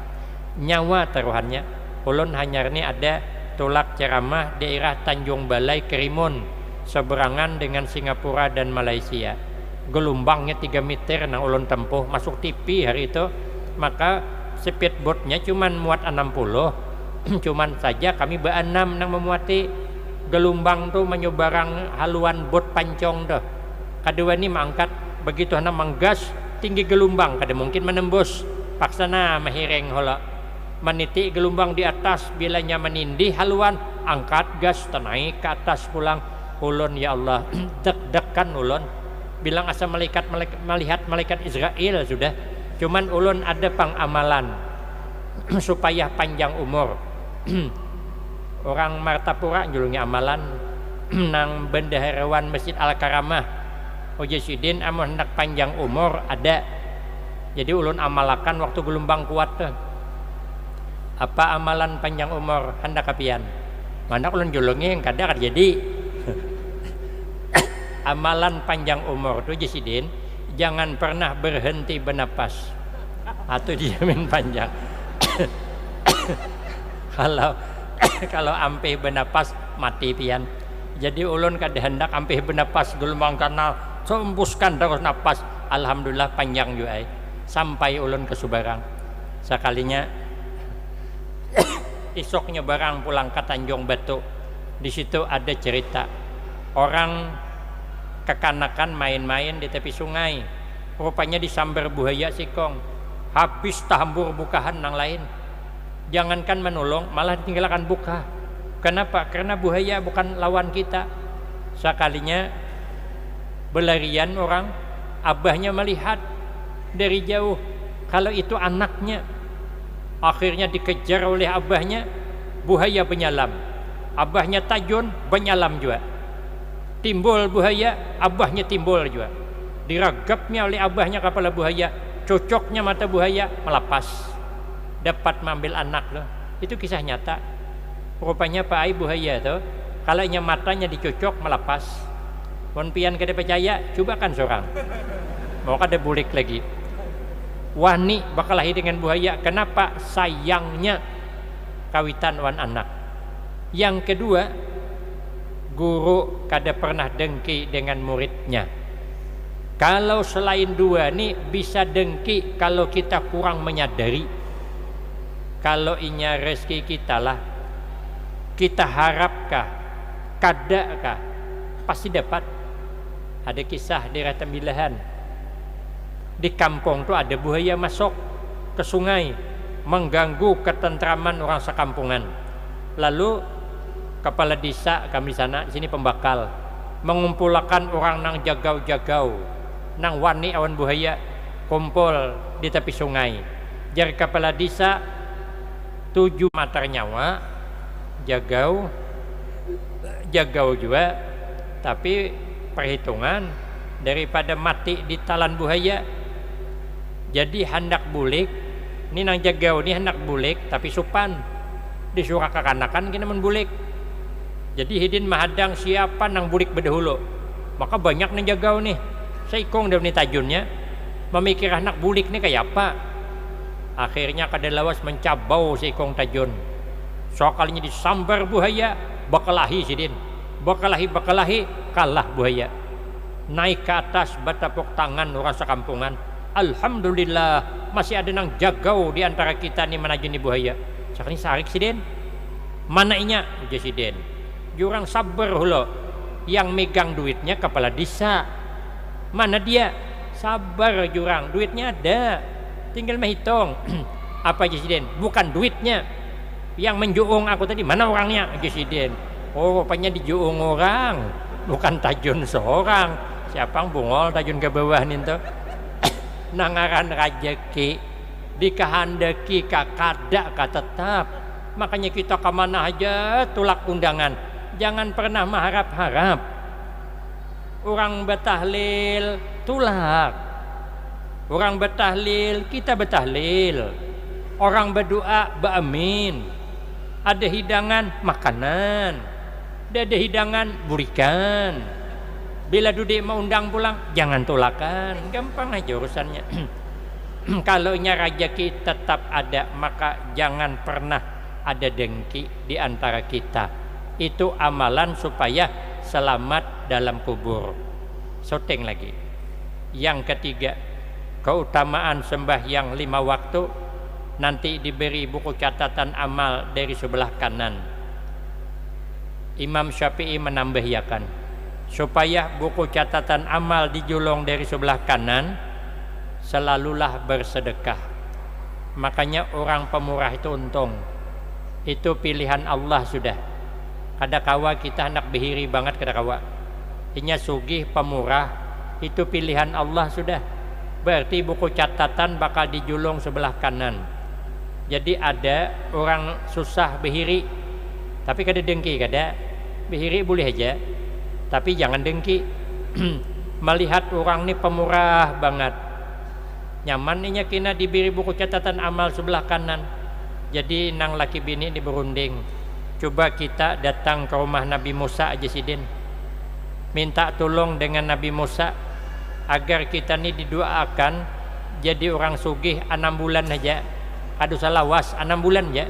Nyawa taruhannya. Ulun hanyar ini ada tolak ceramah daerah Tanjung Balai Kerimun, seberangan dengan Singapura dan Malaysia. Gelombangnya 3 meter nang ulun tempuh, masuk TV hari itu. Maka speedboatnya cuman muat 60. Cuman saja kami be-6 nang memuati gelombang tuh menyebarang haluan bot pancong tuh. Kedua ini mangkat begitu hana manggas tinggi gelombang kada mungkin menembus. Paksana mahireng hola. Meniti gelombang di atas, bilanya menindih haluan angkat gas naik ke atas pulang. Ulun ya Allah deg-degan ulun. Bilang asa melihat malaikat Israel sudah. Cuman ulun ada pangamalan supaya panjang umur. Orang Martapura julungnya amalan nang bendaharawan Masjid Al-Karamah. Oje sidin amun hendak panjang umur ada. Jadi ulun amalakan waktu gelombang kuat tuh. Apa amalan panjang umur hendak kapian? Mana ulun julungi yang kada jadi. Amalan panjang umur tuh Jesidin, jangan pernah berhenti bernapas atau dijamin panjang. kalau ampe bernapas mati pian. Jadi ulun kada hendak ampe bernapas gelombang kanal sembuskan terus napas. Alhamdulillah panjang juga sampai ulun ke Subarang. Sekalinya isoknya barang pulang ke Tanjung Batu. Di situ ada cerita orang kekanakan main-main di tepi sungai, rupanya disambar buaya sikong, habis tahambur bukahan nang lain. Jangankan menolong, malah ditinggalkan buka. Kenapa? Karena buaya bukan lawan kita. Sekalinya berlarian orang, abahnya melihat dari jauh kalau itu anaknya. Akhirnya dikejar oleh abahnya, buaya penyalam. Abahnya tajun, penyalam juga. Timbul buaya, abahnya timbul juga. Diragapnya oleh abahnya kepala buaya, cocoknya mata buaya, melepas. Dapat mengambil anak loh. Itu kisah nyata. Rupanya Pak Ai buaya tuh, kalau matanya dicocok melepas. Pon pian kada percaya, coba kan seorang. Mau kada bulik lagi. Wani bakal lahir dengan buaya. Kenapa? Sayangnya kawitan wan anak. Yang kedua, guru kada pernah dengki dengan muridnya. Kalau selain dua nih bisa dengki kalau kita kurang menyadari. Kalau inya rezeki kita lah, kita harapkah, kadakah, pasti dapat. Ada kisah di Ratambilahan, di kampung tuh ada buaya masuk ke sungai mengganggu ketentraman orang sekampungan. Lalu kepala desa kami sana, di sini pembakal, mengumpulkan orang nang jagau-jagau, nang wani awan buaya kumpul di tepi sungai. Jar kepala desa 7 mata nyawa jagau juga, tapi perhitungan daripada mati di talan buaya. Jadi hendak bulik, ini nang jagau ini hendak bulik tapi supan disuruh kakanakan kena menbulik. Jadi hidin mahadang siapa nang bulik bedahulu, maka banyak nang jagau nih seikong dari tajunnya memikir anak bulik nih kayak apa. Akhirnya kada lawas mencabau seikong tajun. Soalnya disambar buaya, bakalahi sidin, bakalahi kalah buaya. Naik ke atas bertepuk tangan orang sekampungan. Alhamdulillah masih ada nang jagau di antara kita nih menajuni buaya. Sekarang sarik sidin, mana inya sidin. Jurang sabar hulo, yang megang duitnya kepala desa. Mana dia? Sabar jurang, duitnya ada, tinggal menghitung. Apa sidin? Bukan duitnya yang menjuung aku tadi, mana orangnya sidin? Oh rupanya dijuung orang, bukan tajun seorang. Siapa yang bungol tajun ke bawah nih tuh? Nangaran rajeki dikehandaki kakada tetap. Makanya kita kemana aja tulak undangan, jangan pernah mengharap-harap. Orang betahlil tulak, orang betahlil kita betahlil, orang berdoa baamin. Ada hidangan makanan, ada hidangan burikan. Bila Dudik mau undang pulang, jangan tolakan, gampang aja urusannya. Kalau nya rajaki tetap ada, maka jangan pernah ada dengki di antara kita. Itu amalan supaya selamat dalam kubur. Syuting lagi. Yang ketiga, keutamaan sembahyang 5 waktu nanti diberi buku catatan amal dari sebelah kanan. Imam Syafi'i menambahkan, supaya buku catatan amal dijulung dari sebelah kanan, selalulah bersedekah. Makanya orang pemurah itu untung. Itu pilihan Allah sudah. Kada kawa kita anak behiri banget kada kawa. Inya sugih pemurah, itu pilihan Allah sudah. Berarti buku catatan bakal dijulung sebelah kanan. Jadi ada orang susah behiri, tapi kada dengki, kada. Behiri boleh aja, tapi jangan dengki. Melihat orang ini pemurah banget, nyaman nih kena diberi buku catatan amal sebelah kanan. Jadi nang laki bini ini berunding, coba kita datang ke rumah Nabi Musa aja sidin, minta tolong dengan Nabi Musa agar kita ini didoakan jadi orang sugih 6 bulan aja, kadu salawas 6 bulan ya,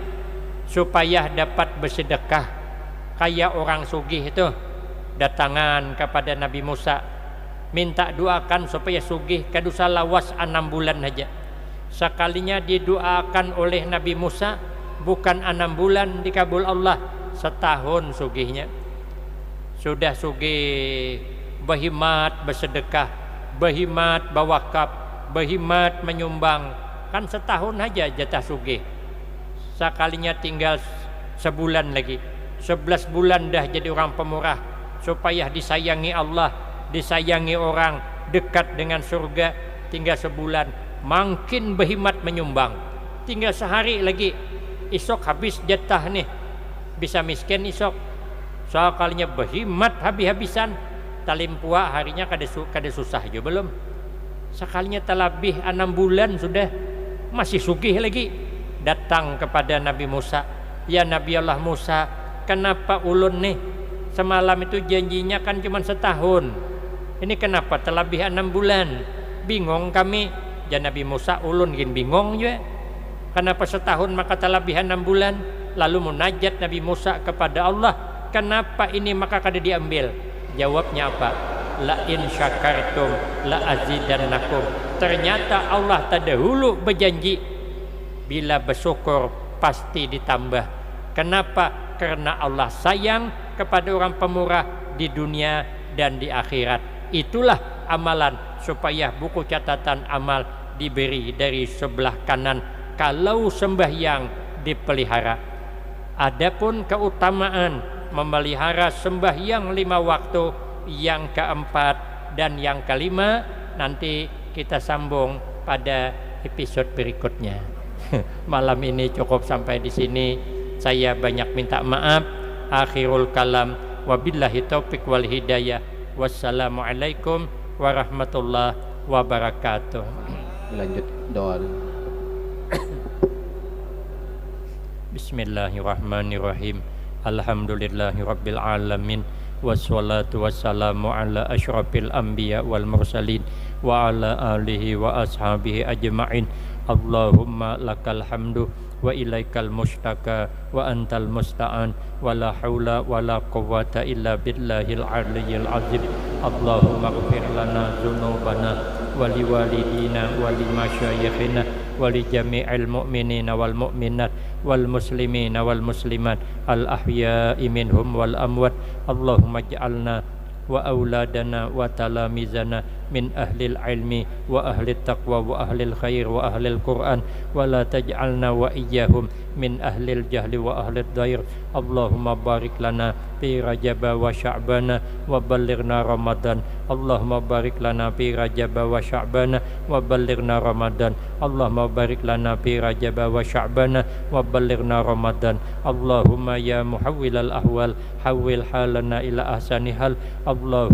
supaya dapat bersedekah kayak orang sugih itu. Datangan kepada Nabi Musa, minta doakan supaya sugih kadu salawas 6 bulan aja. Sekalinya didoakan oleh Nabi Musa, bukan 6 bulan dikabul Allah, setahun sugihnya. Sudah sugih berhimat bersedekah, berhimat berwakaf, berhimat menyumbang, kan setahun aja jatah sugih. Sekalinya tinggal sebulan lagi, 11 bulan dah jadi orang pemurah, supaya disayangi Allah, disayangi orang, dekat dengan surga. Tinggal sebulan, makin berhimat menyumbang. Tinggal sehari lagi, esok habis jatah nih, bisa miskin esok. Sekalinya berhimat habis-habisan, talimpua harinya kada susah juga belum. Sekalinya telabih 6 bulan sudah masih sugih lagi. Datang kepada Nabi Musa, ya Nabi Allah Musa, kenapa ulun nih semalam itu janjinya kan cuma setahun, ini kenapa terlebih 6 bulan? Bingung kami. Ya Nabi Musa, ulun gin bingung juga, kenapa setahun maka terlebih 6 bulan? Lalu munajat Nabi Musa kepada Allah, kenapa ini maka kada diambil? Jawabnya apa? La in syakartum la azidannakum. Ternyata Allah terdahulu berjanji bila bersyukur pasti ditambah. Kenapa? Karena Allah sayang kepada orang pemurah di dunia dan di akhirat. Itulah amalan supaya buku catatan amal diberi dari sebelah kanan kalau sembahyang dipelihara. Adapun keutamaan memelihara sembahyang 5 waktu yang keempat dan yang kelima nanti kita sambung pada episode berikutnya. Malam ini cukup sampai di sini. Saya banyak minta maaf. Akhirul kalam, wabillahi taufik wal hidayah. Wassalamualaikum warahmatullahi wabarakatuh. Lanjut doa. Bismillahirrahmanirrahim. Alhamdulillahi rabbil alamin. Wassalatu wassalamu ala asyrafil anbiya wal mursalin wa ala alihi wa ashabihi ajma'in. Allahumma lakal hamdu wa ilaikal mustaka wa antal musta'an wa la hawla wa la quwwata illa billahil aliyyil azim. Allahumma ighfir lana dzunubana wa liwalidina wa limasyayikhina wa li jami'il mu'minina wal mu'minat wal muslimina wal muslimat al ahya'i minhum wal amwat. Allahumma ij'alna wa auladana wa talamizana min ahlil ilmi wa ahlit taqwa wa ahlil khair wa ahlil quran wa la taj'alna wa iyyahum min ahlil jahli wa ahlid dair. Allahumma barik lana fi rajaba wa sya'bana wa ballighna ramadan. Allahumma barik lana fi rajaba wa sya'bana wa ballighna ramadan. Allahumma barik lana fi rajaba wa sya'bana wa ballighna ramadan. Allahumma ya muhawwilal ahwal hawwil halana ila ahsani hal. Allahumma